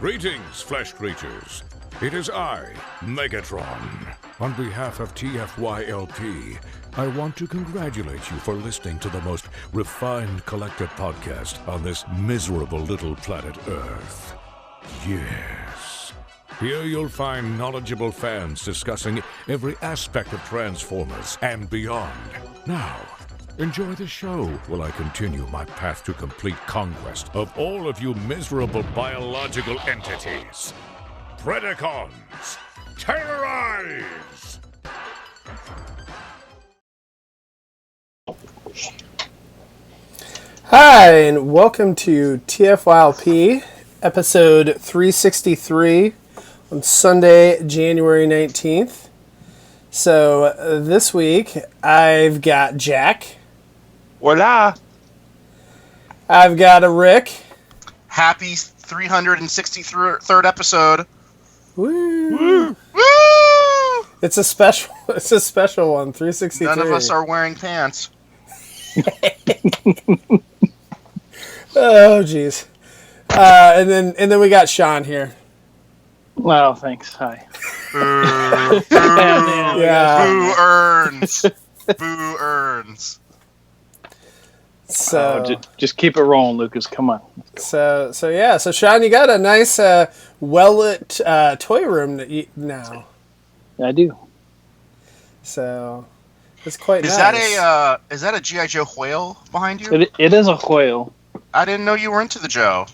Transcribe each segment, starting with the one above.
Greetings, flesh creatures. It is I, Megatron. On behalf of TFYLP, I want to congratulate you for listening to the most refined collected podcast on this miserable little planet Earth. Yes. Here you'll find knowledgeable fans discussing every aspect of Transformers and beyond. Now, enjoy the show while I continue my path to complete conquest of all of you miserable biological entities. Predacons, terrorize! Hi, and welcome to TFYLP, episode 363 on Sunday, January 19th. So, this week, I've got Jack. Voila! I've got a Rick. Happy 363rd episode. Woo! Woo! It's a special one, 363. None of us are wearing pants. Oh, jeez. And then we got Sean here. Wow, thanks. Hi. Boo! Yeah. Boo earns. Boo earns. So, Just keep it rolling, Lucas. Come on. so Sean, you got a nice, well-lit toy room now. I do. So, it's quite Is nice. that a G.I. Joe whale behind you? It is a whale. I didn't know you were into the Joe.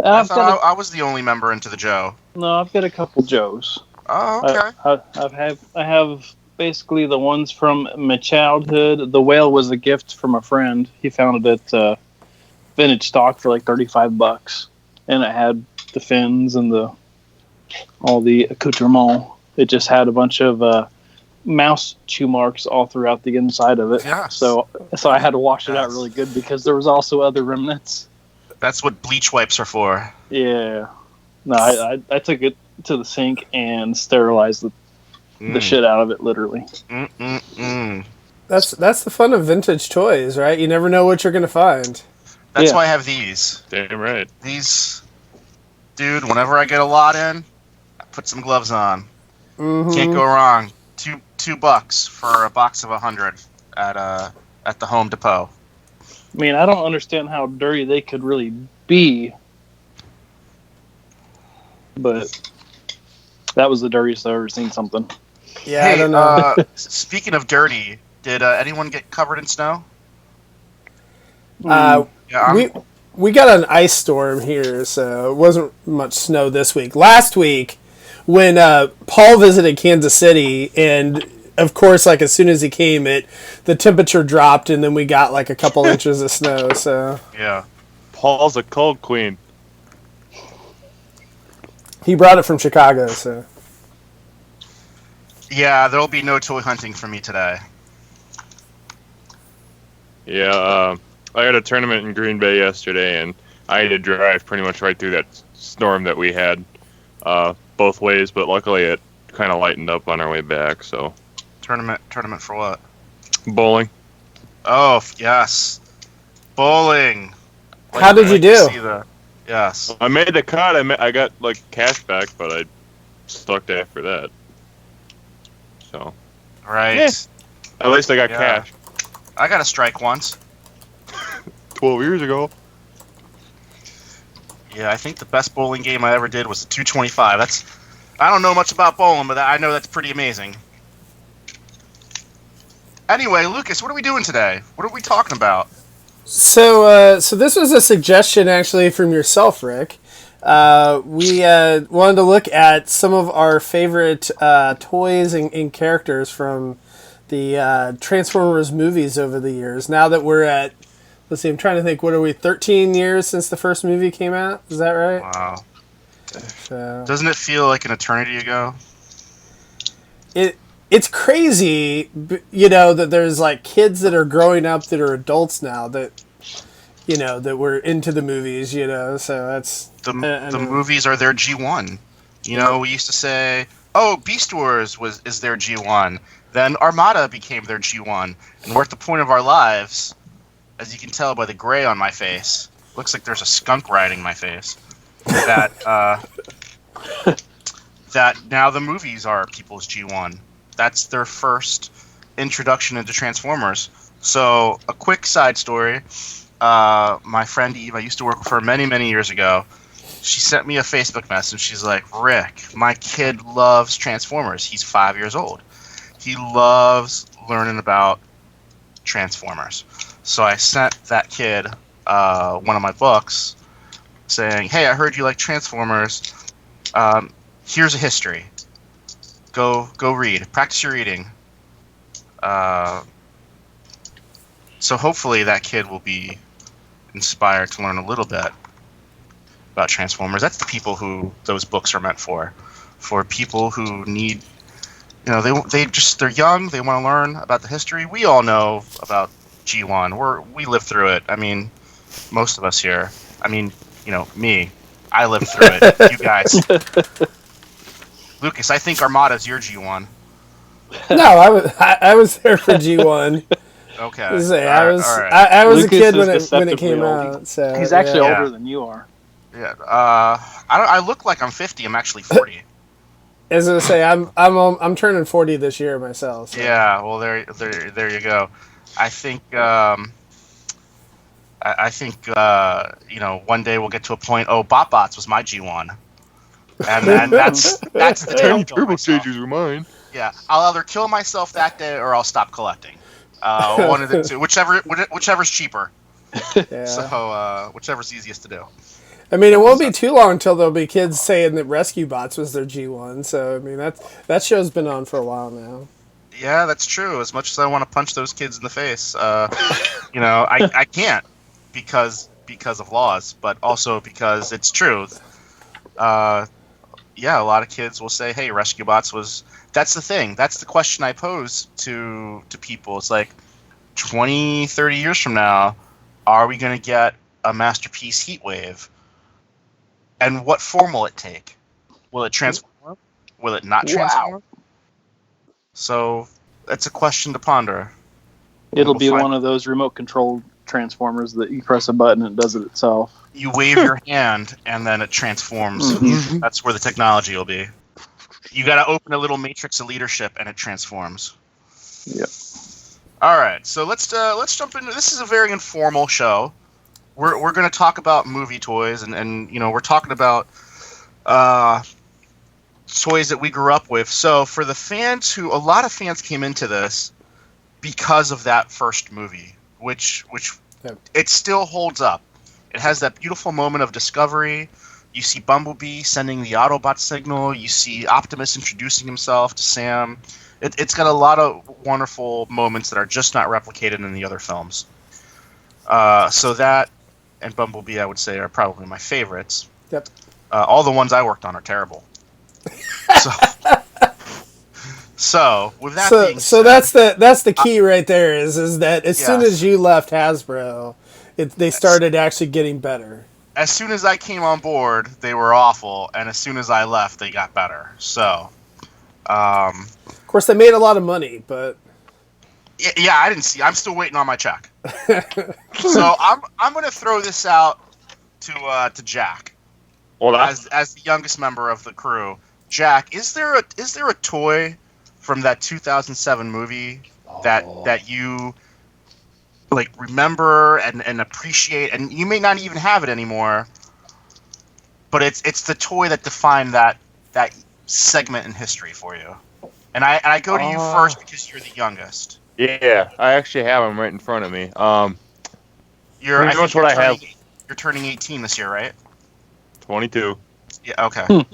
I I've thought I was the only member into the Joe. I've got a couple Joes. Oh, okay. I have basically the ones from my childhood. The whale was a gift from a friend. He found it at vintage stock for like $35, and it had the fins and all the accoutrement. It just had a bunch of mouse chew marks all throughout the inside of it. Yes. So I had to wash it out Yes. really good because there was also other remnants. That's what bleach wipes are for. Yeah. No, I took it to the sink and sterilized the shit out of it, literally. That's the fun of vintage toys, right? You never know what you're going to find. That's Yeah. why I have these. Damn right. These, dude, whenever I get a lot in, I put some gloves on. Mm-hmm. Can't go wrong. $2 for a box of 100 at the Home Depot. I mean, I don't understand how dirty they could really be, but that was the dirtiest I've ever seen something. Yeah, Hey, I don't know. Speaking of dirty, did anyone get covered in snow? Yeah, I'm- we got an ice storm here, so it wasn't much snow this week. Last week, when Paul visited Kansas City, and of course, like as soon as he came, the temperature dropped, and then we got like a couple inches of snow. So yeah. Paul's a cold queen. he brought it from Chicago. So Yeah, there'll be no toy hunting for me today. Yeah, I had a tournament in Green Bay yesterday, and I had to drive pretty much right through that storm that we had both ways, but luckily it kind of lightened up on our way back, so. Tournament for what? Bowling. Oh, yes. Bowling. How did you do? to see the- Yes. I made the cut. I got, like, cash back, but I sucked after that. So, Right. Yeah. at least I got Yeah. cash. I got a strike once. 12 years ago. Yeah, I think the best bowling game I ever did was a 225. I don't know much about bowling, but I know that's pretty amazing. Anyway, Lucas, what are we doing today? What are we talking about? So this was a suggestion actually from yourself, Rick. We wanted to look at some of our favorite toys and characters from the Transformers movies over the years. Now that we're at, let's see, I'm trying to think, what are we, 13 years since the first movie came out? Is that right? Wow. So, Doesn't it feel like an eternity ago? it's crazy, that there's like kids that are growing up that are adults now that, that were into the movies, so that's... The movies are their G1. We used to say, oh, Beast Wars is their G1. Then Armada became their G1. And we're at the point of our lives, as you can tell by the gray on my face. Looks like there's a skunk riding my face. that that now the movies are people's G1. That's their first introduction into Transformers. So, a quick side story. My friend Eve, I used to work with her many, many years ago. She sent me a Facebook message. She's like, Rick, my kid loves Transformers. He's 5 years old. He loves learning about Transformers. So I sent that kid one of my books saying, hey, I heard you like Transformers. Here's a history. Go read. Practice your reading. So hopefully that kid will be inspired to learn a little bit about Transformers. That's the people who those books are meant for people who need, they're young, they want to learn about the history. We all know about G1. We lived through it. I mean, most of us here. I mean, me. I lived through it. You guys. Lucas, I think Armada's your G1. No, I was there for G1. Okay. I was All right. I was Lucas a kid is when it came deceptively old. out. So He's actually yeah. older than you are. Yeah. I look like I'm 50. I'm actually 40. As I say, I'm turning 40 this year myself. So. Yeah. Well, there you go. I think one day we'll get to a point. Oh, BotBots was my G1, and that's the day I'll kill Turbo myself. Stagers were mine. Yeah, I'll either kill myself that day or I'll stop collecting. One of the two, whichever's cheaper. Yeah. So whichever's easiest to do. I mean, it won't be too long until there'll be kids saying that Rescue Bots was their G1. So I mean, that show's been on for a while now. Yeah, that's true. As much as I want to punch those kids in the face, I can't because of laws, but also because it's true. A lot of kids will say, "Hey, Rescue Bots was." That's the thing. That's the question I pose to people. It's like 20, 30 years from now, are we going to get a Masterpiece Heatwave? And what form will it take? Will it transform? Will it not transform? Wow. So that's a question to ponder. It'll be one of those remote controlled Transformers that you press a button and it does it itself. You wave your hand and then it transforms. Mhm. That's where the technology will be. You got to open a little matrix of leadership and it transforms. Yep. All right, so let's jump into this. Is a very informal show. We're going to talk about movie toys and we're talking about toys that we grew up with. So for the fans a lot of fans came into this because of that first movie, which it still holds up. It has that beautiful moment of discovery. You see Bumblebee sending the Autobot signal. You see Optimus introducing himself to Sam. It's got a lot of wonderful moments that are just not replicated in the other films. So that and Bumblebee, I would say, are probably my favorites. Yep. All the ones I worked on are terrible. So with that being said, that's the key right there. Is that as soon as you left Hasbro, they started actually getting better. As soon as I came on board, they were awful, and as soon as I left, they got better. So, of course, they made a lot of money, but yeah, I didn't see. I'm still waiting on my check. So I'm going to throw this out to Jack, as the youngest member of the crew. Jack, is there a toy from that 2007 movie that you like remember and appreciate, and you may not even have it anymore, but it's the toy that defined that segment in history for you? And I go to you first because you're the youngest. Yeah, I actually have them right in front of me. You're turning 18 this year, right? 22. Yeah. Okay.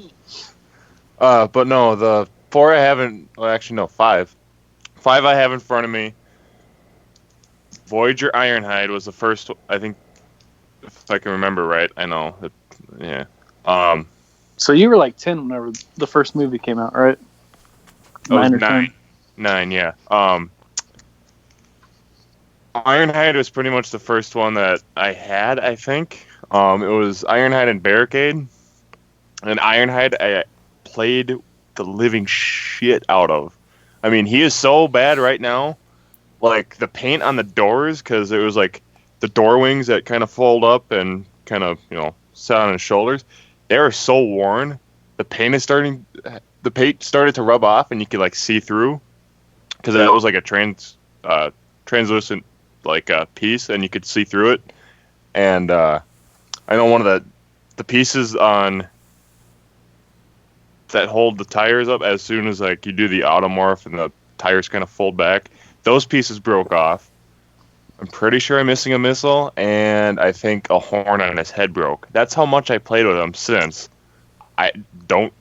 But no, the 4 I haven't. Well, actually, no, 5. 5 I have in front of me. Voyager Ironhide was the first, I think, if I can remember right. I know. Yeah. So you were like 10 whenever the first movie came out, right? I was 9 or 10. 9, yeah. Ironhide was pretty much the first one that I had, I think. It was Ironhide and Barricade. And Ironhide, I played the living shit out of. I mean, he is so bad right now. Like, the paint on the doors, because it was like the door wings that kind of fold up and kind of, sit on his shoulders. they are so worn. The paint started to rub off, and you could like see through, because it was like a translucent like piece, and you could see through it. And I know one of the pieces on that hold the tires up, as soon as like you do the automorph and the tires kind of fold back, those pieces broke off. I'm pretty sure I'm missing a missile, and I think a horn on his head broke. That's how much I played with him since. I don't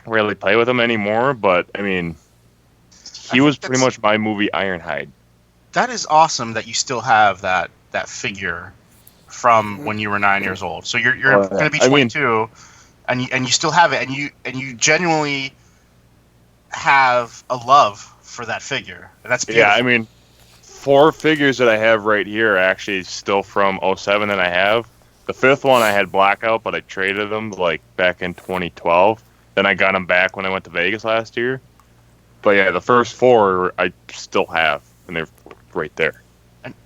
really play with him anymore, but I mean, he was pretty much my movie Ironhide. That is awesome that you still have that figure from when you were 9 years old. So you're going to be 22, and you still have it, and you genuinely have a love for that figure. And that's beautiful. Yeah, I mean, 4 figures that I have right here are actually still from 07 that I have. The 5th one I had blackout, but I traded them like back in 2012. Then I got them back when I went to Vegas last year. But yeah, the first 4 I still have, and they're right there.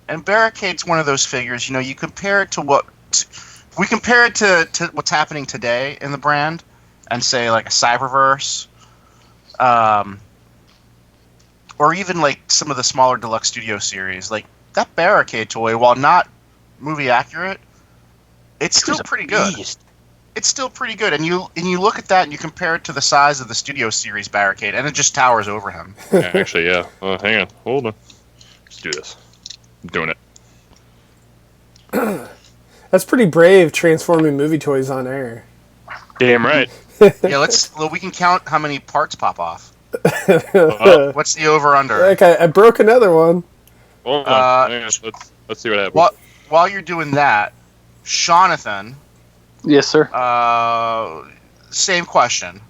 And Barricade's one of those figures. You know, you compare it to we compare it to what's happening today in the brand, and say like a Cyberverse, or even like some of the smaller deluxe studio series. Like that Barricade toy, while not movie accurate, it's still pretty good. It's still pretty good, and you look at that and you compare it to the size of the studio series Barricade, and it just towers over him. Yeah, actually, yeah. Hang on, hold on. Let's do this. I'm doing it. That's pretty brave, transforming movie toys on air. Damn right. Yeah, we can count how many parts pop off. What's the over under? Okay, I broke another one. Hold on. Hang on. Let's see what happens. While you're doing that, Jonathan. Yes, sir. Same question.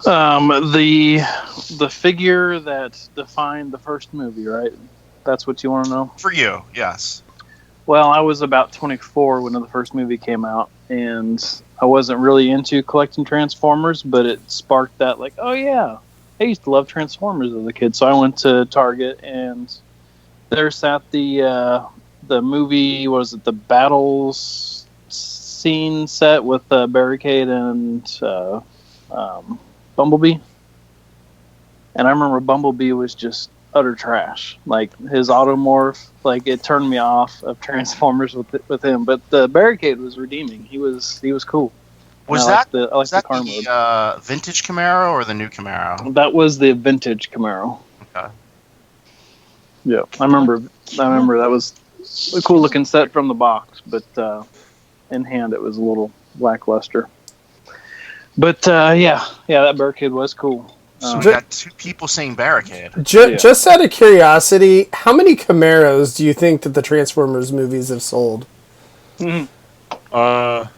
The figure that defined the first movie, right? That's what you want to know? For you, yes. Well, I was about 24 when the first movie came out, and I wasn't really into collecting Transformers, but it sparked that, like, oh yeah, I used to love Transformers as a kid. So I went to Target, and there sat the movie, was it the Battles scene set with Barricade and Bumblebee? And I remember Bumblebee was just utter trash. Like his automorph, like it turned me off of Transformers with him. But the Barricade was redeeming. He was cool. Was that the vintage Camaro or the new Camaro? That was the vintage Camaro. Okay. Yeah, I remember that was a cool looking set from the box, but in hand it was a little lackluster. But yeah, that Barricade was cool. So we got 2 people saying Barricade. Just out of curiosity, how many Camaros do you think that the Transformers movies have sold? I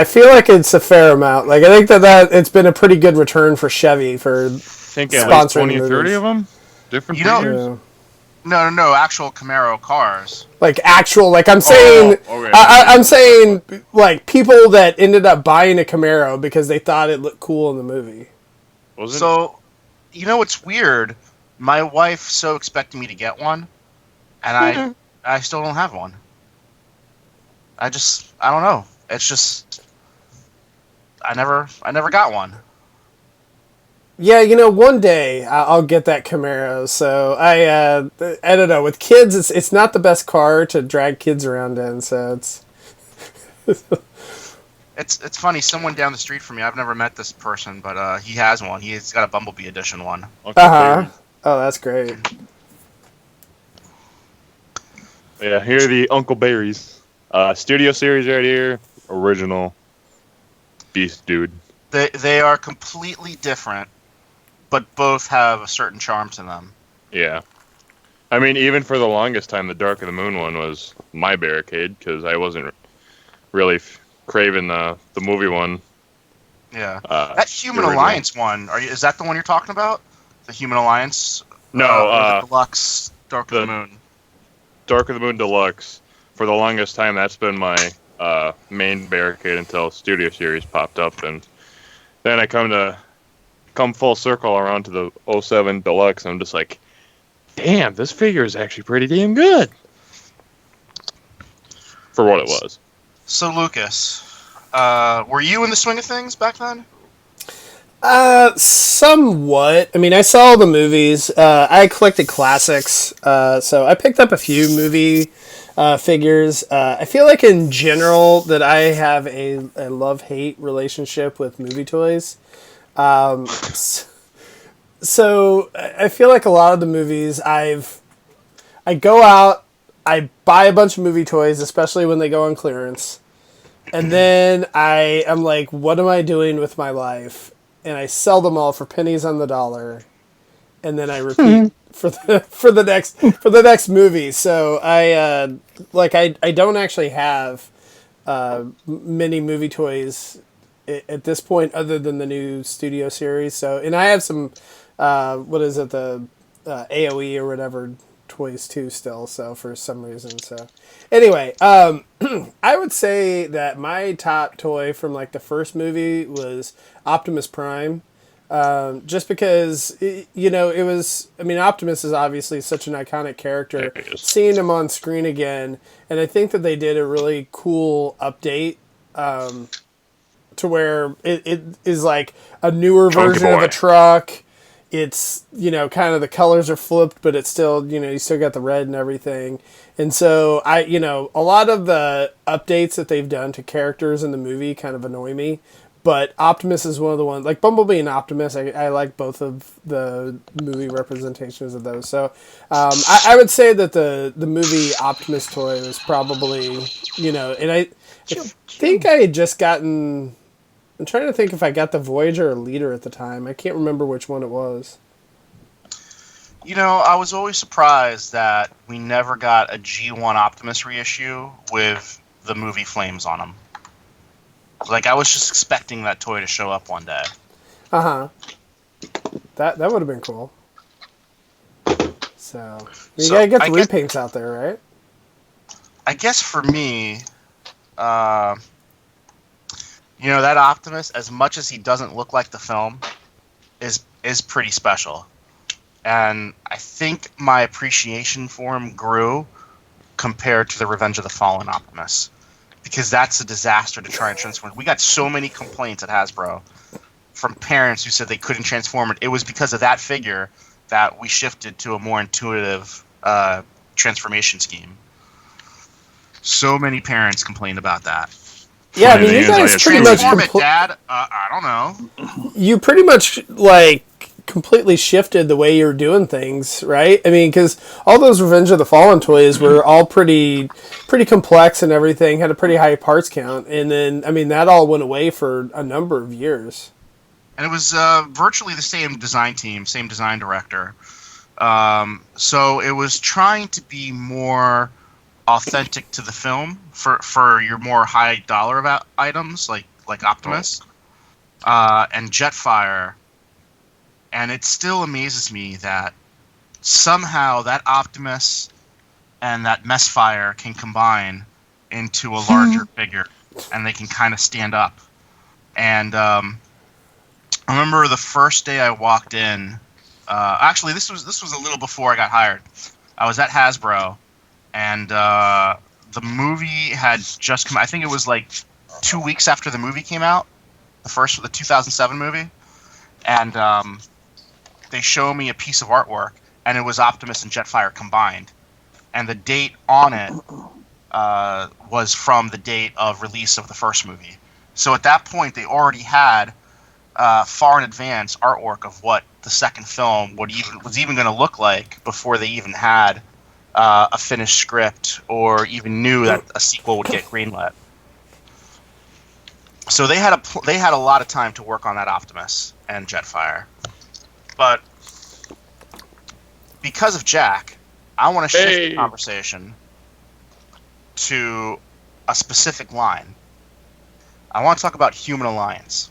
feel like it's a fair amount. Like I think that it's been a pretty good return for Chevy for think at least 20 or 30 of them. Different figures. No, actual Camaro cars. Like actual, like I'm saying, okay. I'm saying like people that ended up buying a Camaro because they thought it looked cool in the movie. So, you know what's weird? My wife so expected me to get one, and I still don't have one. I don't know. It's just I never got one. Yeah, one day I'll get that Camaro. So I don't know. With kids, it's not the best car to drag kids around in. So it's it's funny. Someone down the street from me. I've never met this person, but he has one. He's got a Bumblebee edition one. Oh, that's great. Yeah, here are the Uncle Berries. Studio series right here. Original. Beast dude. They are completely different, but both have a certain charm to them. Yeah. I mean, even for the longest time, the Dark of the Moon one was my Barricade, because I wasn't really craving the movie one. Yeah. That Human Alliance one, is that the one you're talking about? The Human Alliance? No. The Deluxe Dark of the Moon. Dark of the Moon Deluxe. For the longest time, that's been my main Barricade until Studio Series popped up, and then I come full circle around to the 07 Deluxe, and I'm just like, damn, this figure is actually pretty damn good for what it was. So Lucas, Were you in the swing of things back then? Somewhat. I mean, I saw the movies. I collected classics, so I picked up a few movie figures. I feel like in general that I have a love-hate relationship with movie toys. So I feel like a lot of the movies I go out, I buy a bunch of movie toys, especially when they go on clearance, and then I am like, what am I doing with my life? And I sell them all for pennies on the dollar, and then I repeat for the next movie. So I don't actually have many movie toys at this point, other than the new studio series. So, and I have some what is it, the AOE or whatever toys too still. So for some reason, so anyway, I would say that my top toy from like the first movie was Optimus Prime. Just because, it was, I mean, Optimus is obviously such an iconic character. There he is. Seeing him on screen again, and I think that they did a really cool update to where it is like a newer Chunky version of boy. a truck. It's, kind of the colors are flipped, but it's still, you still got the red and everything. And so a lot of the updates that they've done to characters in the movie kind of annoy me. But Optimus is one of the ones, like Bumblebee and Optimus, I like both of the movie representations of those. So I would say that the movie Optimus toy was probably, and I think I had just gotten, I'm trying to think if I got the Voyager or Leader at the time. I can't remember which one it was. I was always surprised that we never got a G1 Optimus reissue with the movie flames on them. Like, I was just expecting that toy to show up one day. Uh-huh. That would have been cool. So, you gotta get the repaints out there, right? I guess for me, that Optimus, as much as he doesn't look like the film, is pretty special. And I think my appreciation for him grew compared to the Revenge of the Fallen Optimus. Because that's a disaster to try and transform. We got so many complaints at Hasbro from parents who said they couldn't transform it. It was because of that figure that we shifted to a more intuitive transformation scheme. So many parents complained about that. Yeah, I mean, you guys pretty much... Transform it, Dad? I don't know. You pretty much, completely shifted the way you're doing things, right? I mean, because all those Revenge of the Fallen toys were all pretty complex and everything, had a pretty high parts count, and then, I mean, that all went away for a number of years. And it was virtually the same design team, same design director. So it was trying to be more authentic to the film for your more high dollar items like Optimus and Jetfire. And it still amazes me that somehow that Optimus and that Messfire can combine into a larger figure, and they can kind of stand up. And I remember the first day I walked in. Actually, this was a little before I got hired. I was at Hasbro, and the movie had just come. I think it was like 2 weeks after the movie came out, the 2007 movie, and they show me a piece of artwork, and it was Optimus and Jetfire combined. And the date on it was from the date of release of the first movie. So at that point, they already had far in advance artwork of what the second film was even going to look like before they even had a finished script or even knew that a sequel would get greenlit. So they had a lot of time to work on that Optimus and Jetfire. But because of Jack, I want to shift the conversation to a specific line. I want to talk about Human Alliance.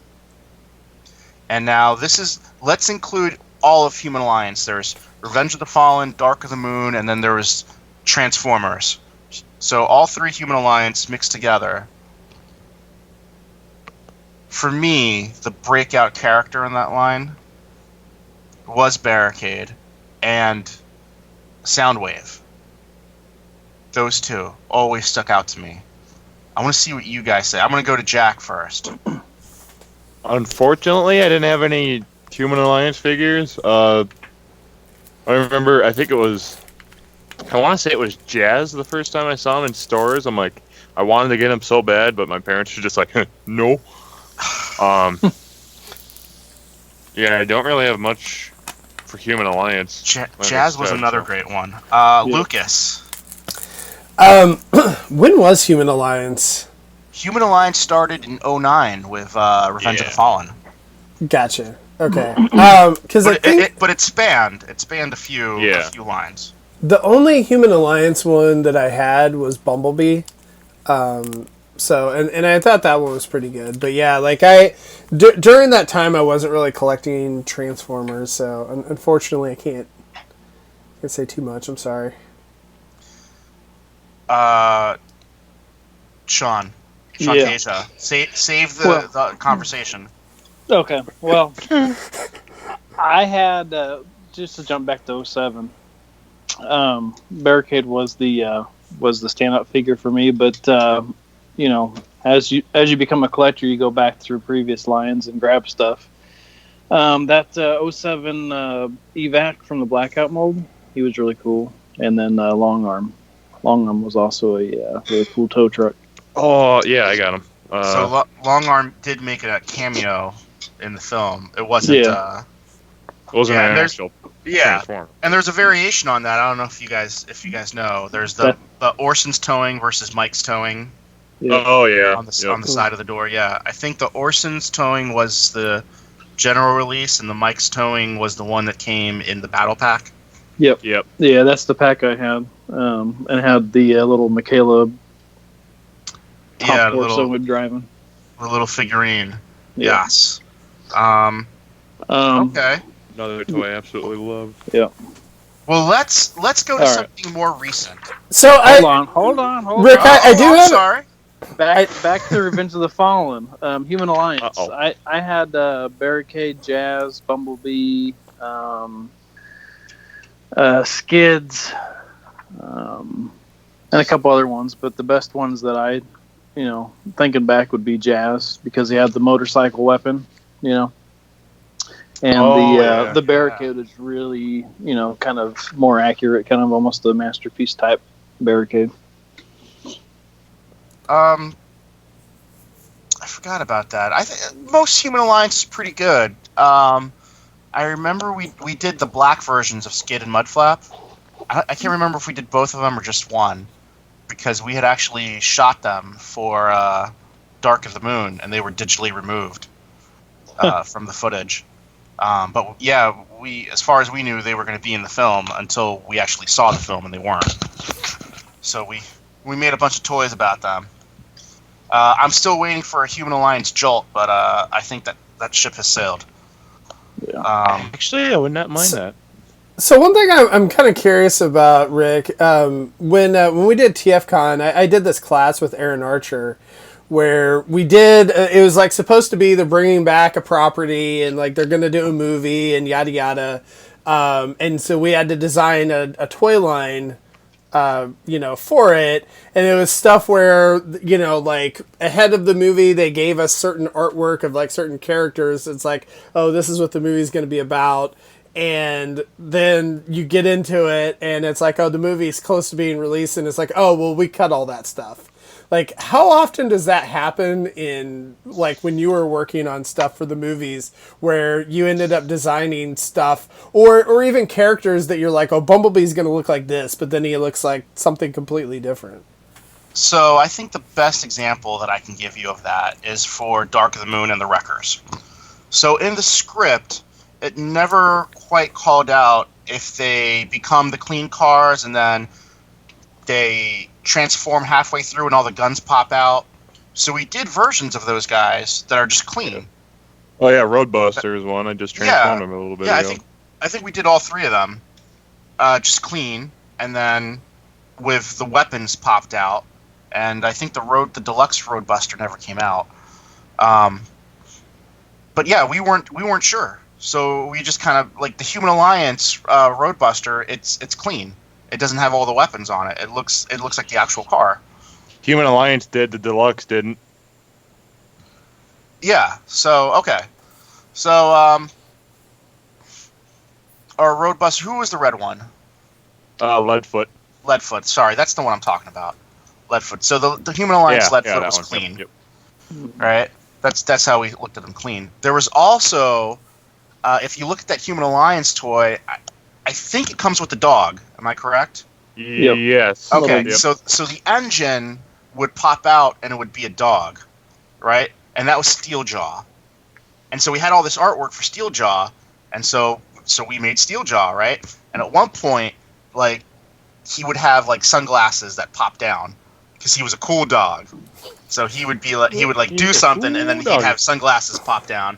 And now let's include all of Human Alliance. There's Revenge of the Fallen, Dark of the Moon, and then there was Transformers. So all three Human Alliance mixed together. For me, the breakout character in that line was Barricade and Soundwave. Those two always stuck out to me. I want to see what you guys say. I'm going to go to Jack first. Unfortunately, I didn't have any Human Alliance figures. I remember, I want to say it was Jazz the first time I saw him in stores. I'm like, I wanted to get him so bad, but my parents were just like, no. Yeah, I don't really have much for Human Alliance. Jazz was another great one. Lucas. When was Human Alliance? Human Alliance started in 2009 with Revenge of the Fallen. Gotcha. Okay. Because but it spanned a few lines. The only Human Alliance one that I had was Bumblebee. So I thought that one was pretty good. But yeah, like during that time I wasn't really collecting Transformers, so unfortunately I can't say too much. I'm sorry. Sean Keisha, save the conversation. Okay, well, I had just to jump back to 07. Barricade was the standout figure for me, but as you become a collector, you go back through previous lines and grab stuff. That 07 evac from the Blackout mold, he was really cool, and then Long Arm was also a really cool tow truck. Oh yeah, I got him. So Long Arm did make a cameo in the film. It wasn't. It wasn't an actual. Yeah, and there's a variation on that. I don't know if you guys know. There's the Orson's towing versus Mike's towing. Yeah. Oh yeah, on the side of the door. Yeah, I think the Orson's towing was the general release, and the Mike's towing was the one that came in the battle pack. Yep. Yeah, that's the pack I had, and had the little Michaela. Yeah, with driving the little figurine. Yeah. Yes. Okay. Another toy I absolutely love. Yeah. Well, let's go to something more recent. So hold on, Rick, I do have. Sorry. Back to Revenge of the Fallen. Human Alliance. Uh-oh. I had Barricade, Jazz, Bumblebee, Skids, and a couple other ones. But the best ones that I, thinking back would be Jazz, because he had the motorcycle weapon, and the Barricade is really, kind of more accurate, kind of almost a masterpiece type Barricade. I forgot about that. I think most Human Alliance is pretty good. I remember we did the black versions of Skid and Mudflap. I can't remember if we did both of them or just one, because we had actually shot them for Dark of the Moon, and they were digitally removed from the footage. But yeah, as far as we knew, they were going to be in the film until we actually saw the film, and they weren't. So we made a bunch of toys about them. I'm still waiting for a Human Alliance Jolt, but I think that ship has sailed. Yeah. Actually, I would not mind that. So one thing I'm kind of curious about, Rick, when we did TFCon, I did this class with Aaron Archer, where we did, it was like supposed to be they're bringing back a property and like they're going to do a movie and yada yada, and so we had to design a toy line, for it, and it was stuff where, like ahead of the movie they gave us certain artwork of like certain characters. It's like, oh, this is what the movie's going to be about. And then you get into it and it's like, oh, the movie's close to being released, and it's like, oh, well, we cut all that stuff. Like, how often does that happen in, like, when you were working on stuff for the movies, where you ended up designing stuff, or even characters that you're like, oh, Bumblebee's going to look like this, but then he looks like something completely different? So I think the best example that I can give you of that is for Dark of the Moon and the Wreckers. So in the script, it never quite called out if they become the clean cars and then they transform halfway through and all the guns pop out. So we did versions of those guys that are just clean. Oh yeah, Roadbuster is one. I just transformed him a little bit ago. I think we did all three of them, just clean, and then with the weapons popped out. And I think the deluxe Roadbuster never came out. But yeah, we weren't sure. So we just kind of, like the Human Alliance Roadbuster, it's clean. It doesn't have all the weapons on it. It looks like the actual car. Human Alliance did. The deluxe didn't. Yeah. So okay. So or Roadbuster. Who was the red one? Leadfoot. Leadfoot. Sorry, that's the one I'm talking about. Leadfoot. So the Human Alliance Leadfoot was one. clean, Yep. right? That's how we looked at them clean. There was also, if you look at that Human Alliance toy, I think it comes with the dog. Am I correct? Yep. Yes. Okay. Yep. So the engine would pop out and it would be a dog, right? And that was Steeljaw. And so we had all this artwork for Steeljaw, and so we made Steeljaw, right? And at one point, like, he would have like sunglasses that pop down because he was a cool dog. So he would be like, do something, and then he'd have sunglasses pop down.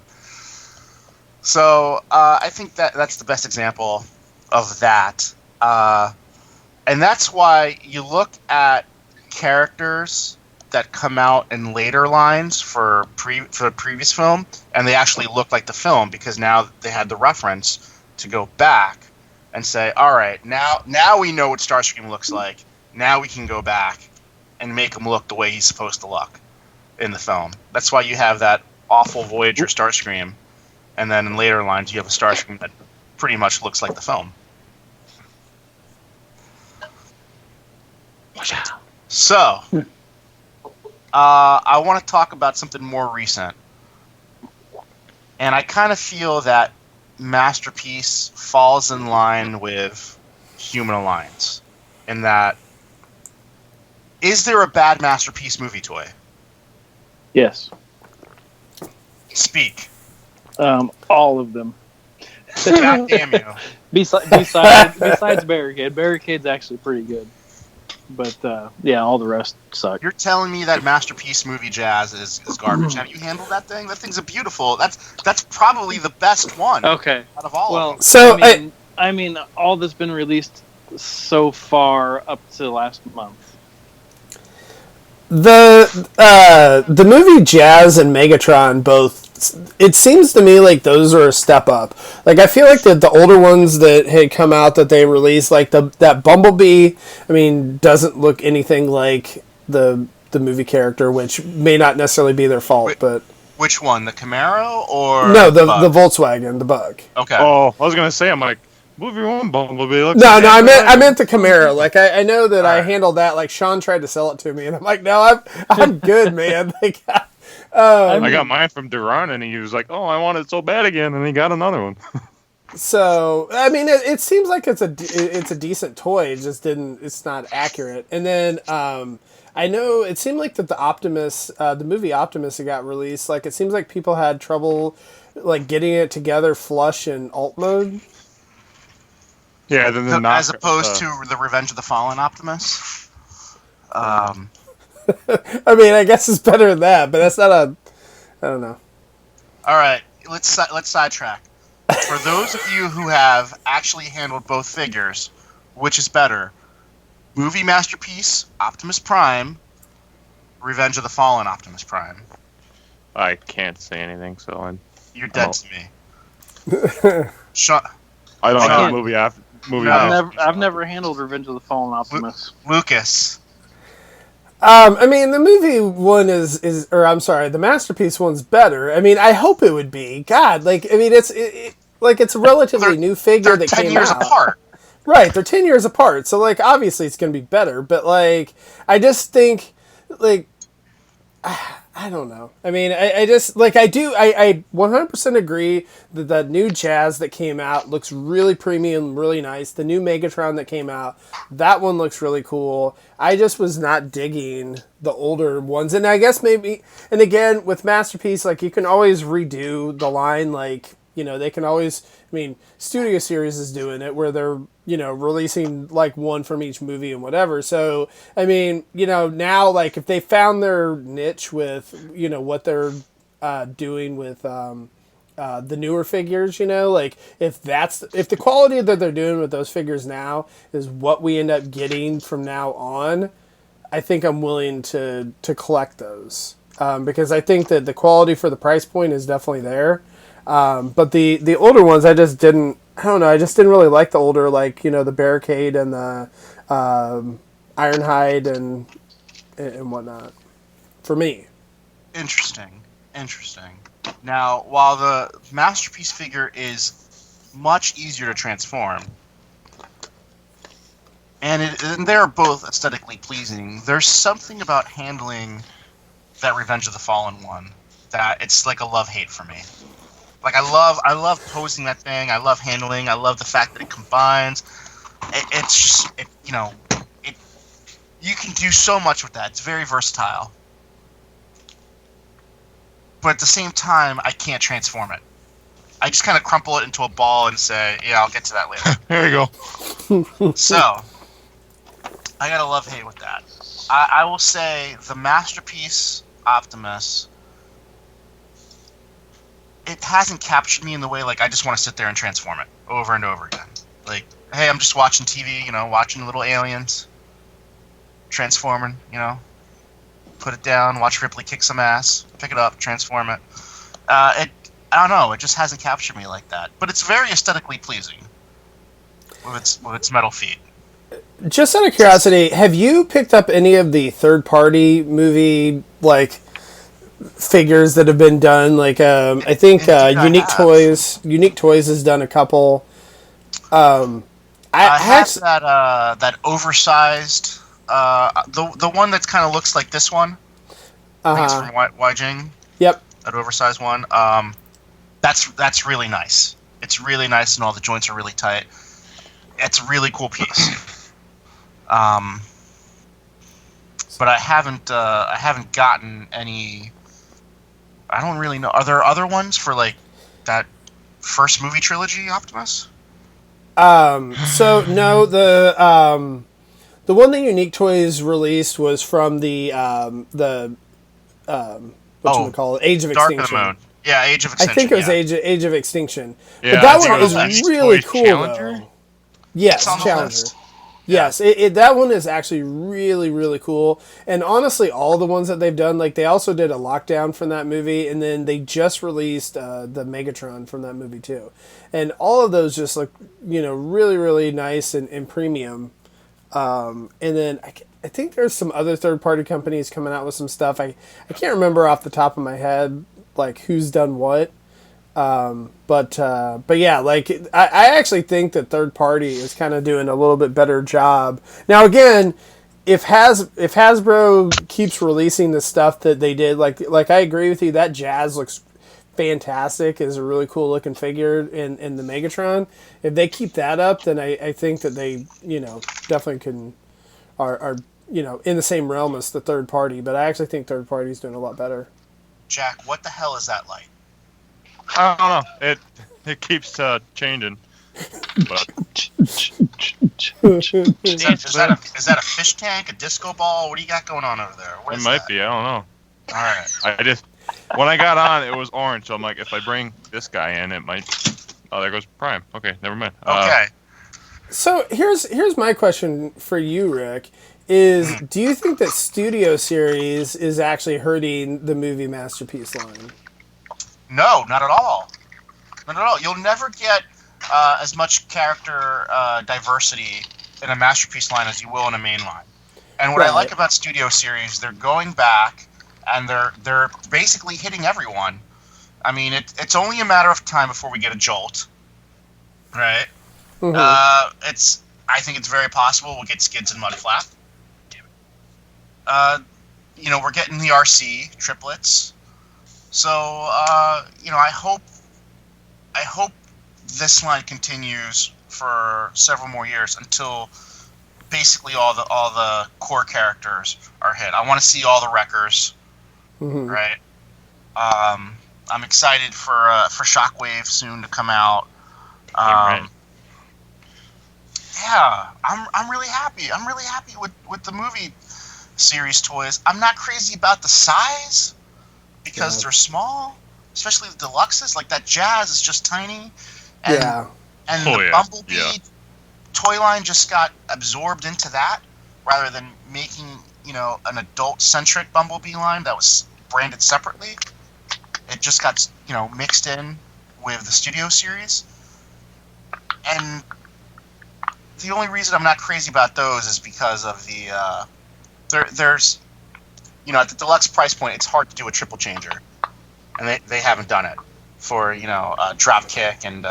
So I think that's the best example of that, and that's why you look at characters that come out in later lines for the previous film, and they actually look like the film because now they had the reference to go back and say, all right, now we know what Starscream looks like. Now we can go back and make him look the way he's supposed to look in the film. That's why you have that awful Voyager Starscream, and then in later lines you have a Starscream that pretty much looks like the film. So, I want to talk about something more recent. And I kind of feel that Masterpiece falls in line with Human Alliance. In that, is there a bad Masterpiece movie toy? Yes. Speak. All of them. God damn you. Besides Barricade. Barricade's actually pretty good. But, yeah, all the rest suck. You're telling me that Masterpiece movie Jazz is garbage. Have you handled that thing? That thing's a beautiful... That's probably the best one. Okay. Out of all of them. So I mean, all that's been released so far up to last month. The movie Jazz and Megatron both, it seems to me like those are a step up. Like, I feel like the older ones that had come out that they released, like that Bumblebee, I mean, doesn't look anything like the movie character, which may not necessarily be their fault, but... Which one, the Camaro or... No, the Volkswagen, the Bug. Okay. Oh, I was going to say, I'm like, movie one Bumblebee looks... No, I meant the Camaro. Like, I know that I right. handled that. Like, Sean tried to sell it to me, and I'm like, no, I'm good, man. Like, I got mine from Duran, and he was like, "Oh, I want it so bad again," and he got another one. so, I mean, it seems like it's a decent toy. It's not accurate. And then I know it seemed like that the movie Optimus that got released, like it seems like people had trouble like getting it together flush in alt mode. Yeah, as opposed to the Revenge of the Fallen Optimus. I mean, I guess it's better than that, but that's not I don't know. All right, let's sidetrack. For those of you who have actually handled both figures, which is better? Movie Masterpiece Optimus Prime, Revenge of the Fallen Optimus Prime. I can't say anything, so You're dead to me. Shut. I don't have can't. movie. I've never handled Revenge of the Fallen Optimus. Lucas. I mean, the movie one the Masterpiece one's better. I mean, I hope it would be. God, like, I mean, it's a relatively new figure that came out. 10 years apart. Right, they're 10 years apart. So, like, obviously it's going to be better. But, like, I just think, like, I don't know. I mean, I just, like, I 100% agree that the new Jazz that came out looks really premium, really nice. The new Megatron that came out, that one looks really cool. I just was not digging the older ones. And I guess maybe, and again, with Masterpiece, like, you can always redo the line, like, you know, they can always, I mean, Studio Series is doing it where they're, you know, releasing like one from each movie and whatever. So, I mean, you know, now, like, if they found their niche with, you know, what they're doing with the newer figures, you know, like, if the quality that they're doing with those figures now is what we end up getting from now on, I think I'm willing to collect those. Because I think that the quality for the price point is definitely there. But the older ones, I just didn't really like the older, like, you know, the Barricade and the Ironhide and and whatnot. For me. Interesting. Now, while the Masterpiece figure is much easier to transform, and they're both aesthetically pleasing, there's something about handling that Revenge of the Fallen one that it's like a love-hate for me. Like I love posing that thing. I love handling. I love the fact that it combines. It's just you can do so much with that. It's very versatile. But at the same time, I can't transform it. I just kind of crumple it into a ball and say, "Yeah, I'll get to that later." There you go. So, I got a love-hate with that. I will say the Masterpiece Optimus, it hasn't captured me in the way like I just want to sit there and transform it over and over again. Like, hey, I'm just watching TV, watching little aliens, transforming, put it down, watch Ripley kick some ass, pick it up, transform it. I don't know, it just hasn't captured me like that. But it's very aesthetically pleasing with its metal feet. Just out of curiosity, have you picked up any of the third-party movie figures that have been done? I think Unique Toys has done a couple. I have that oversized, the one that kind of looks like this one. I think it's from Weijing. Yep. That oversized one. That's really nice. It's really nice, and all the joints are really tight. It's a really cool piece. But I haven't gotten any. I don't really know. Are there other ones for that first movie trilogy, Optimus? So no, the one that Unique Toys released was from the Age of Dark Extinction. of the Moon. Yeah, Age of Extinction. I think it was Age of Extinction. Yeah, but that one is really cool, Challenger? though. Yes, It's on the Challenger. list. Yes, that one is actually really, really cool. And honestly, all the ones that they've done, they also did a Lockdown from that movie, and then they just released the Megatron from that movie too. And all of those just look, really, really nice and premium. And then I think there's some other third-party companies coming out with some stuff. I can't remember off the top of my head, who's done what. But yeah, I actually think that third party is kind of doing a little bit better job. Now again, if Hasbro keeps releasing the stuff that they did, I agree with you, that Jazz looks fantastic, is a really cool looking figure in the Megatron. If they keep that up, then I think that they, definitely are in the same realm as the third party, but I actually think third party is doing a lot better. Jack, what the hell is that light? I don't know. It keeps changing. But is that a fish tank, a disco ball? What do you got going on over there? It might be. I don't know. All right. When I got on, it was orange. So I'm like, if I bring this guy in, it might. Oh, there goes Prime. Okay, never mind. Okay. So here's my question for you, Rick. Do you think that Studio Series is actually hurting the movie Masterpiece line? No, not at all. Not at all. You'll never get as much character diversity in a Masterpiece line as you will in a main line. And what I like about Studio Series, they're going back and they're basically hitting everyone. I mean, it's only a matter of time before we get a jolt, right? Mm-hmm. I think it's very possible we'll get Skids and Mudflap. Damn it. We're getting the RC triplets. So, I hope this line continues for several more years until basically all the core characters are hit. I want to see all the Wreckers, right? I'm excited for Shockwave soon to come out. Yeah, I'm really happy. I'm really happy with the movie series toys. I'm not crazy about the size, because they're small, especially the deluxes. Like that Jazz is just tiny, and the Bumblebee toy line just got absorbed into that, rather than making an adult-centric Bumblebee line that was branded separately. It just got mixed in with the Studio Series, and the only reason I'm not crazy about those is because of the there's at the deluxe price point, it's hard to do a triple changer, and they haven't done it for Dropkick and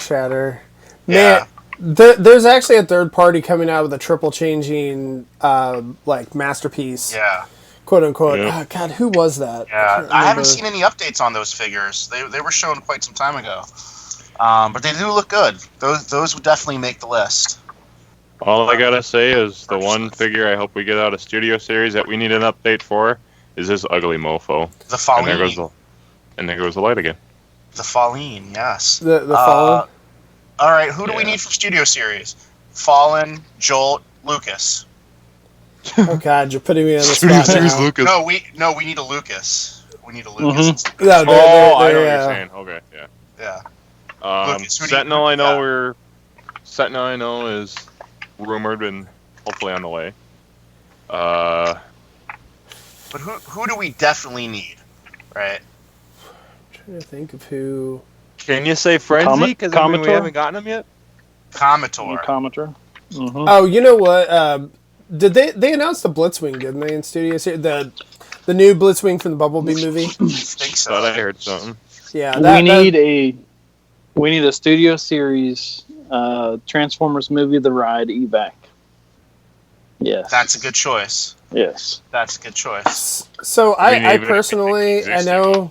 Shatter. Yeah. Man, there's actually a third party coming out with a triple changing like masterpiece. Yeah. Quote unquote. Yeah. Oh, God, who was that? Yeah, I haven't seen any updates on those figures. They were shown quite some time ago, but they do look good. Those would definitely make the list. All I gotta say is the one figure I hope we get out of Studio Series that we need an update for is this ugly mofo. The Fallen. And there goes the light again. The Fallen, yes. The Fallen. All right, who do we Yeah. need from Studio Series? Fallen, Jolt, Lucas. Oh God, you're putting me on the Studio spot Series now. Lucas. No, we need a Lucas. We need a Lucas. No, I know what you're yeah. saying. Okay, yeah. Yeah. Lucas, who do you- Sentinel, I know yeah. Sentinel, I know is rumored and hopefully on the way. Uh, But who do we definitely need? Right. Trying to think of who. can you say Frenzy? Because we Commodore? haven't gotten him yet. Commodore. Commenter. Mm-hmm. Oh, you know what? Did they announced the Blitzwing, didn't they, in Studio Series? The new Blitzwing from the Bumblebee movie. I think so. Thought I heard something. Yeah, We need a Studio Series Transformers movie, The Ride evac. Yes, That's a good choice. Yes. That's a good choice. So I mean, I even if personally, it I existed,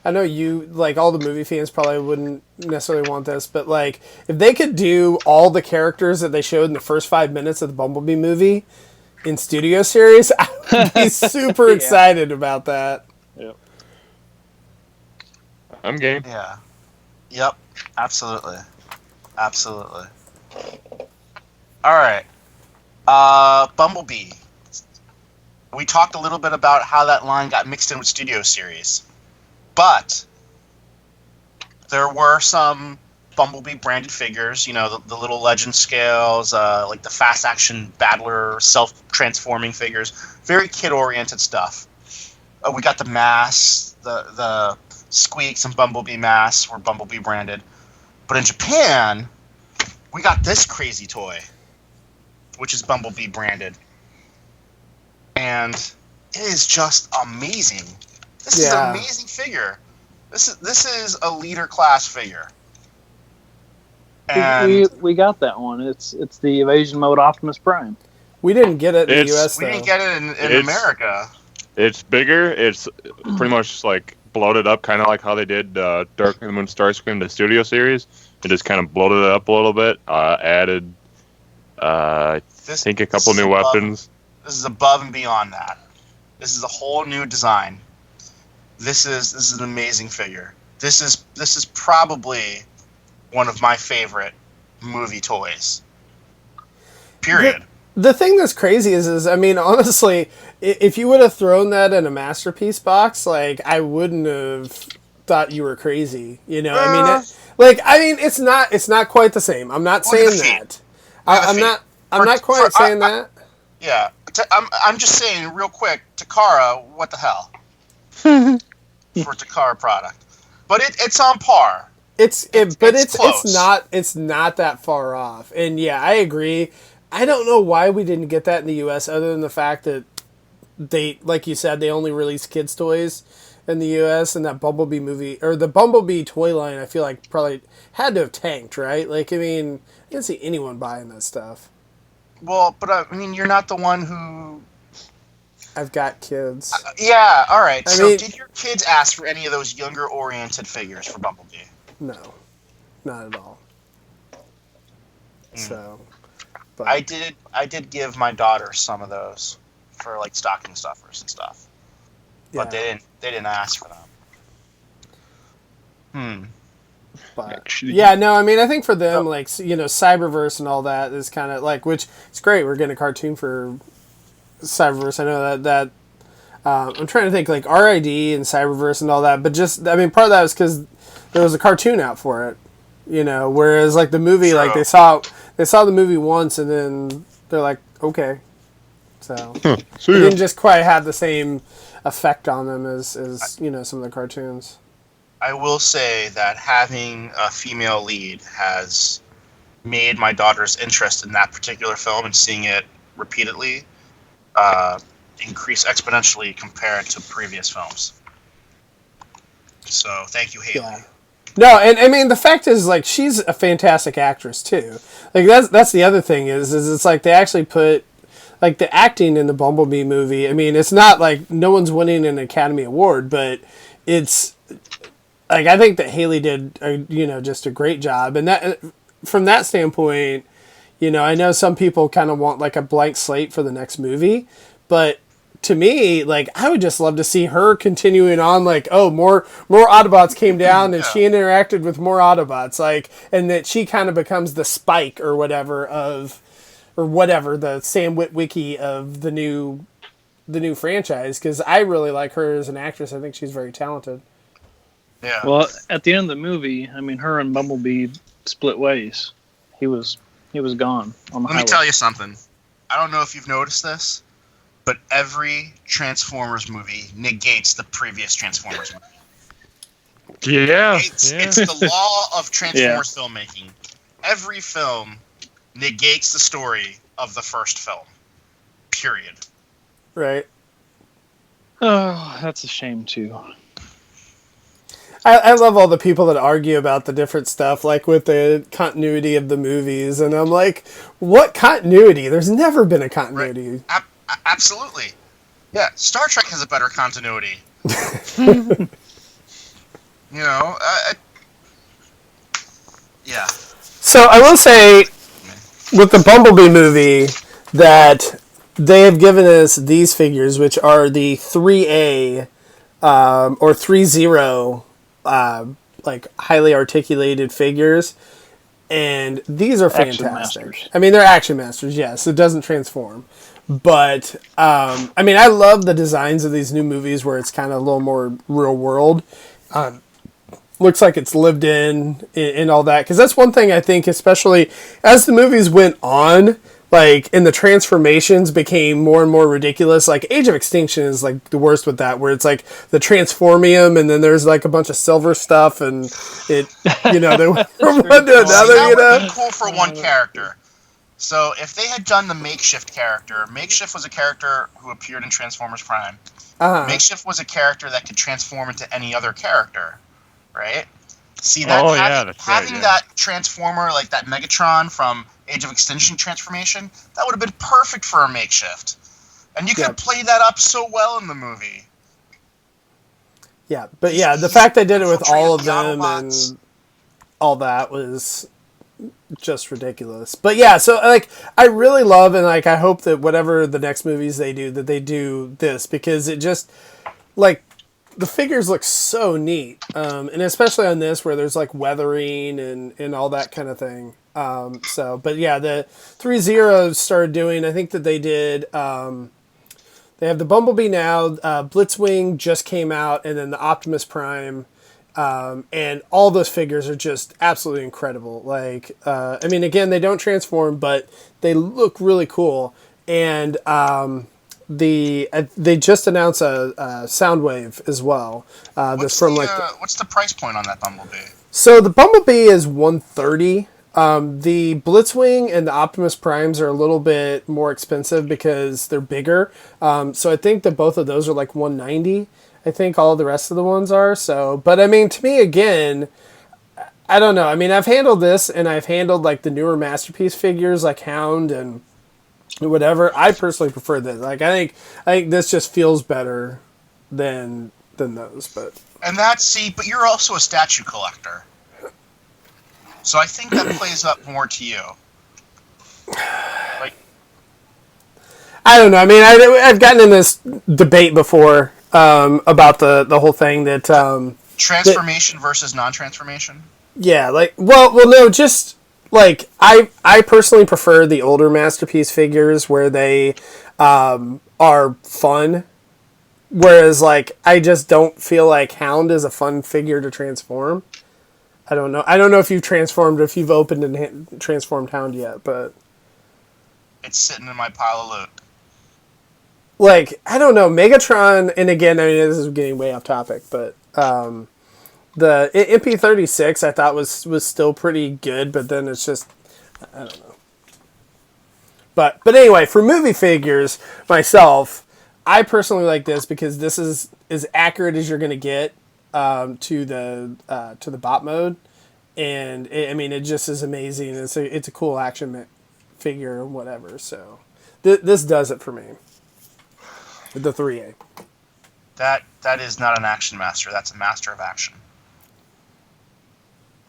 know you, like, all the movie fans probably wouldn't necessarily want this, but, like, if they could do all the characters that they showed in the first 5 minutes of the Bumblebee movie in Studio Series, I would be super excited about that. Yep. I'm game. Yeah. Yep. Absolutely. Absolutely. All right. Bumblebee. We talked a little bit about how that line got mixed in with Studio Series, but there were some Bumblebee branded figures. The little legend scales, like the fast action battler, self-transforming figures. Very kid-oriented stuff. We got the masks, the Squeaks and Bumblebee masks were Bumblebee branded. But in Japan, we got this crazy toy, which is Bumblebee branded. And it is just amazing. This is an amazing figure. This is a leader class figure. And We got that one. It's the Evasion Mode Optimus Prime. We didn't get it in the US, we though. didn't get it in America. It's bigger. It's pretty much like bloated up, kind of like how they did Dark of the Moon Starscream, the Studio Series. It just kind of bloated it up a little bit. Added, I think, a couple new weapons. This is above and beyond that. This is a whole new design. This is an amazing figure. This is probably one of my favorite movie toys. Period. The thing that's crazy is I mean, honestly, if you would have thrown that in a Masterpiece box, like, I wouldn't have thought you were crazy. I mean, it's not quite the same. I'm not saying that. I'm not quite saying that. Yeah, I'm just saying real quick, Takara, what the hell? For Takara product, but it's on par. It's not that far off. And yeah, I agree. I don't know why we didn't get that in the U.S. other than the fact that they, like you said, they only release kids' toys in the U.S. and that Bumblebee movie, or the Bumblebee toy line, I feel like probably had to have tanked, right? Like, I mean, I didn't see anyone buying that stuff. Well, but I mean, you're not the one who... I've got kids. Yeah, all right. I So mean, did your kids ask for any of those younger-oriented figures for Bumblebee? No, not at all. So... But I did give my daughter some of those for like stocking stuffers and stuff, but they didn't ask for them. But Actually, yeah, no, I mean, I think for them, like, Cyberverse and all that is kind of like, which it's great. We're getting a cartoon for Cyberverse. I know that I'm trying to think like RID and Cyberverse and all that, but just, I mean, part of that was because there was a cartoon out for it, whereas like the movie, like they saw the movie once and then they're like, okay. So it didn't just quite have the same effect on them as some of the cartoons. I will say that having a female lead has made my daughter's interest in that particular film and seeing it repeatedly increase exponentially compared to previous films. So thank you, Haley. Yeah. No, and I mean the fact is like she's a fantastic actress too. Like that's the other thing is it's like they actually put like the acting in the Bumblebee movie. I mean, it's not like no one's winning an Academy Award, but it's like I think that Haley did just a great job, and that from that standpoint, I know some people kind of want like a blank slate for the next movie, but to me, like I would just love to see her continuing on. Like, oh, more Autobots came down, and she interacted with more Autobots, like, and that she kind of becomes the Spike or whatever the Sam Witwicky of the new franchise. Because I really like her as an actress. I think she's very talented. Yeah. Well, at the end of the movie, I mean, her and Bumblebee split ways. He was gone on the highway. Let me tell you something. I don't know if you've noticed this, but every Transformers movie negates the previous Transformers movie. Yeah. It's the law of Transformers filmmaking. Every film negates the story of the first film. Period. Right. Oh, that's a shame too. I love all the people that argue about the different stuff, like with the continuity of the movies, and I'm like, what continuity? There's never been a continuity. Right. Absolutely. Yeah, Star Trek has a better continuity. Yeah. So I will say, with the Bumblebee movie, that they have given us these figures, which are the 3A or 3-0 like highly articulated figures, and these are fantastic. I mean, they're Action Masters. Yes, it doesn't transform, but I mean, I love the designs of these new movies where it's kind of a little more real world. Looks like it's lived in all that, because that's one thing I think, especially as the movies went on, like, and the transformations became more and more ridiculous. Like, Age of Extinction is, like, the worst with that, where it's, like, the Transformium, and then there's, like, a bunch of silver stuff, and they went from one to another, that would have been cool for one character. So, if they had done the Makeshift character, Makeshift was a character who appeared in Transformers Prime. Makeshift was a character that could transform into any other character, right? See, that having that Transformer, like that Megatron from Age of Extinction transformation, that would have been perfect for a Makeshift. And you could play that up so well in the movie. Yeah, but yeah, the fact they did it with all of them and all that was just ridiculous. But yeah, so like I really love and like I hope that whatever the next movies they do, that they do this, because it just like the figures look so neat, and especially on this where there's like weathering and all that kind of thing. But yeah, the 3-0 started doing, I think that they did, they have the Bumblebee now, Blitzwing just came out, and then the Optimus Prime, and all those figures are just absolutely incredible. Like, I mean, again, they don't transform, but they look really cool. And they just announced a Soundwave as well. What's the price point on that Bumblebee? So the Bumblebee is $130. The Blitzwing and the Optimus Primes are a little bit more expensive because they're bigger. So I think that both of those are like $190. I think all the rest of the ones are. So, but I mean, to me, again, I don't know. I mean, I've handled this, and I've handled like the newer Masterpiece figures, like Hound and whatever. I personally prefer this. Like, I think this just feels better than those. But but you're also a statue collector, so I think that plays up more to you. Like, I don't know. I mean, I've gotten in this debate before about the whole thing that transformation versus non-transformation. Yeah, like well, no, just like I personally prefer the older Masterpiece figures where they are fun, whereas like I just don't feel like Hound is a fun figure to transform. I don't know if if you've opened and transformed Hound yet, but it's sitting in my pile of loot. Like, I don't know, Megatron, and again, I mean, this is getting way off topic, but the MP36 I thought was still pretty good, but then it's just, I don't know. But anyway, for movie figures, myself, I personally like this because this is as accurate as you're going to get to the bot mode, and it just is amazing. It's a cool action figure and whatever. So this does it for me. The 3A. That is not an action master. That's a master of action.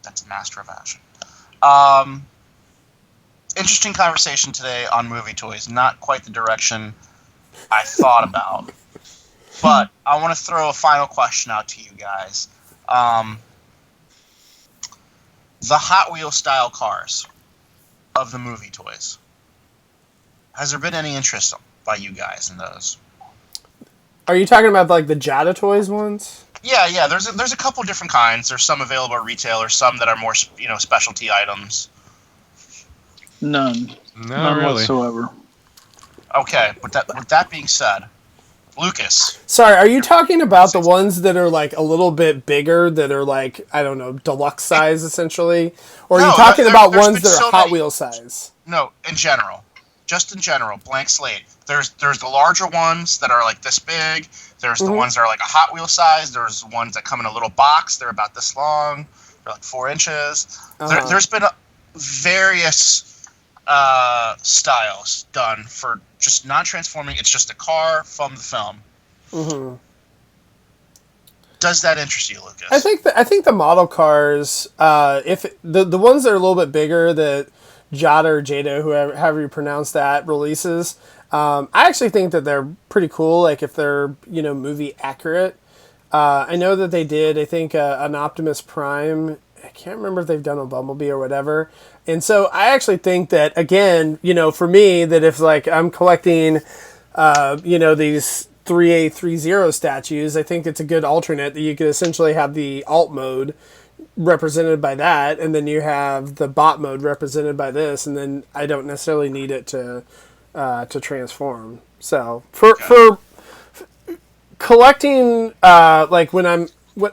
That's a master of action. Interesting conversation today on movie toys. Not quite the direction I thought about. But I want to throw a final question out to you guys. The Hot Wheels style cars of the movie toys. Has there been any interest by you guys in those? Are you talking about like the Jada Toys ones? Yeah. There's a couple different kinds. There's some available at retail, or some that are more specialty items. None. Not really. Whatsoever. Okay, with that being said, Lucas. Sorry, are you talking about the ones that are like a little bit bigger, that are like, I don't know, deluxe size essentially? Or are you talking about ones that are Hot Wheels size? No, in general. Just in general, blank slate. There's the larger ones that are like this big. There's the ones that are like a Hot Wheel size. There's ones that come in a little box. They're about this long. They're like 4 inches. There's been various styles done for just non-transforming. It's just a car from the film. Mm-hmm. Does that interest you, Lucas? I think the model cars, if the ones that are a little bit bigger, that Jada or Jada, however you pronounce that, releases, I actually think that they're pretty cool. Like if they're movie accurate. I know that they did. I think an Optimus Prime. I can't remember if they've done a Bumblebee or whatever. And so I actually think that, again, for me, that if like I'm collecting, these 3A30 statues, I think it's a good alternate that you could essentially have the alt mode represented by that, and then you have the bot mode represented by this, and then I don't necessarily need it to transform. So for collecting, like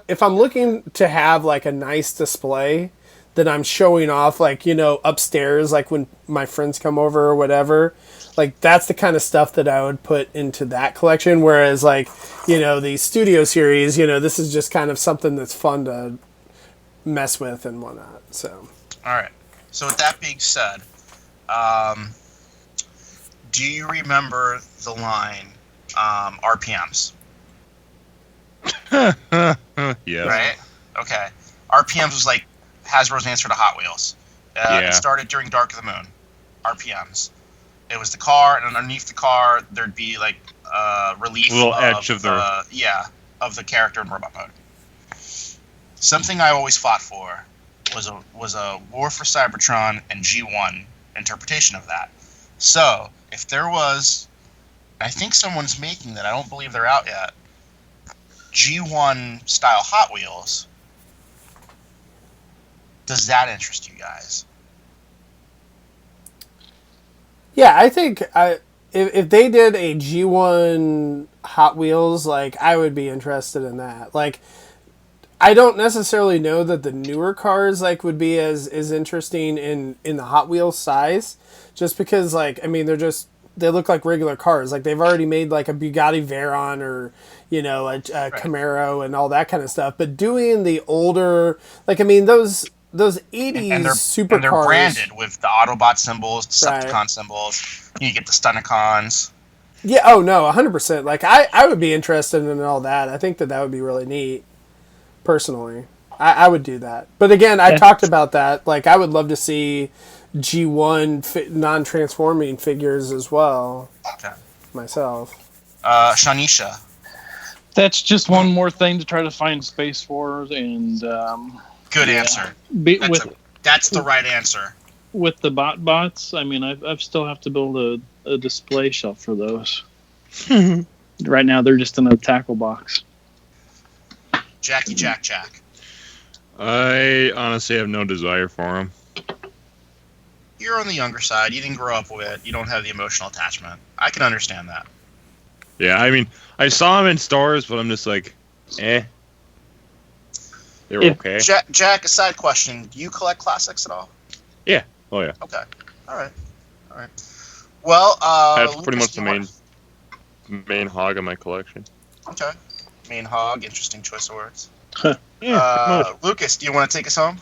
if I'm looking to have like a nice display that I'm showing off, like, upstairs, like when my friends come over or whatever, like that's the kind of stuff that I would put into that collection. Whereas like, the Studio Series, this is just kind of something that's fun to mess with and whatnot. So. All right. So with that being said, do you remember the line, RPMs? Yeah. Right? Okay. RPMs was like Hasbro's answer to Hot Wheels. It started during Dark of the Moon. RPMs. It was the car, and underneath the car there'd be like relief, little edge of the character in robot mode. Something I always fought for was a War for Cybertron and G1 interpretation of that. So if there was, I think someone's making that. I don't believe they're out yet. G1 style Hot Wheels. Does that interest you guys? Yeah, I think if they did a G1 Hot Wheels, like, I would be interested in that. Like, I don't necessarily know that the newer cars like would be as interesting in the Hot Wheels size, just because like they look like regular cars. Like they've already made like a Bugatti Veyron or a Camaro and all that kind of stuff. But doing the older, like those 80s supercars, and they're branded with the Autobot symbols, Decepticon symbols. You get the Stunticons. Yeah. Oh no, 100%. Like I would be interested in all that. I think that would be really neat. Personally, I would do that. But again, I talked about that. Like, I would love to see G1 non-transforming figures as well. Okay. Myself. Shanisha. That's just one more thing to try to find space for, and good answer. That's the right answer. With the bots, I still have to build a display shelf for those. Right now, they're just in a tackle box. Jack. I honestly have no desire for them. You're on the younger side. You didn't grow up with it. You don't have the emotional attachment. I can understand that. Yeah, I saw them in stores, but I'm just like, They're okay. Jack, a side question. Do you collect classics at all? Yeah. Oh, yeah. Okay. All right. Well, that's Lucas, pretty much the main main hog of my collection. Okay. Main hog, interesting choice of words. Yeah, pretty much. Lucas, do you want to take us home?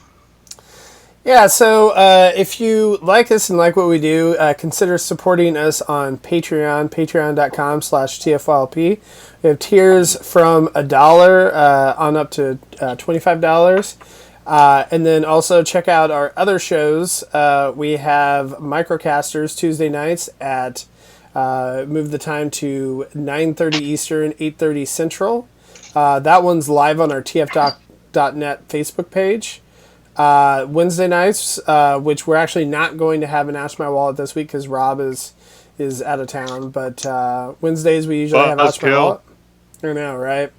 Yeah, so if you like us and like what we do, consider supporting us on Patreon, patreon.com/TFYLP. We have tiers from $1 on up to $25. And then also check out our other shows. We have Microcasters Tuesday nights at move the time to 9:30 Eastern, 8:30 Central. That one's live on our tf.net Facebook page. Wednesday nights, which we're actually not going to have an Ask My Wallet this week because Rob is out of town. But Wednesdays we usually have Ask My Wallet. I know, right?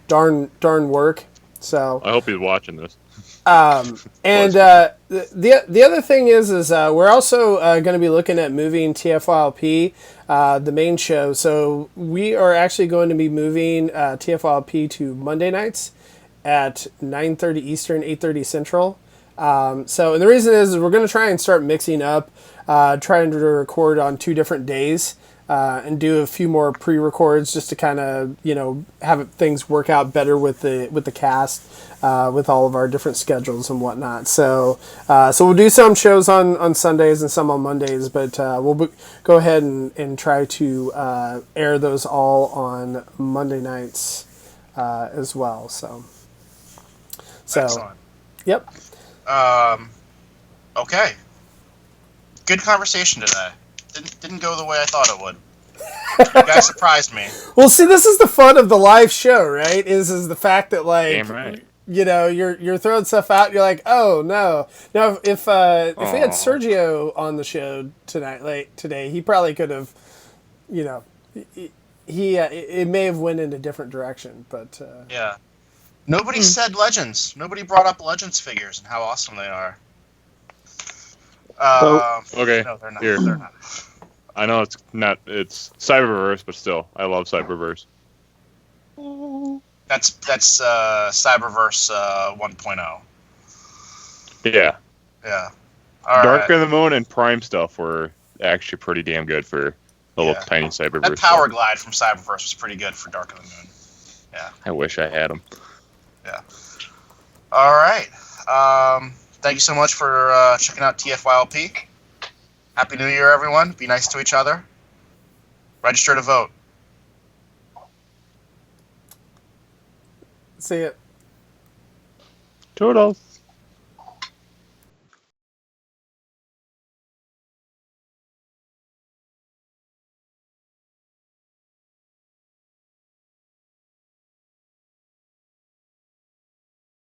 Darn work. So I hope he's watching this. and the other thing is we're also going to be looking at moving TFYLP, the main show. So we are actually going to be moving TFYLP to Monday nights at 9:30 Eastern, 8:30 Central. And the reason is we're going to try and start mixing up, trying to record on 2 different days. And do a few more pre-records just to kind of have things work out better with the cast, with all of our different schedules and whatnot. So we'll do some shows on Sundays and some on Mondays, but we'll go ahead and try to air those all on Monday nights as well. So Excellent. Yep. Okay. Good conversation today. Didn't go the way I thought it would. You guys surprised me. Well, see, this is the fun of the live show, right? Is the fact that Damn right. you're throwing stuff out. And you're like, oh no. Now, if we had Sergio on the show today, he probably could have, it may have went in a different direction, but Yeah. Nobody said Legends. Nobody brought up Legends figures and how awesome they are. Okay, No, they're not. here. They're not. I know it's Cyberverse, but still, I love Cyberverse. That's Cyberverse 1.0. Yeah. Yeah. All Dark right. of the Moon and Prime stuff were actually pretty damn good for little tiny Cyberverse. That Power stuff. Glide from Cyberverse was pretty good for Dark of the Moon. Yeah. I wish I had them. Yeah. All right. Thank you so much for checking out TFYLP. Happy New Year, everyone. Be nice to each other. Register to vote. see it. Toodles.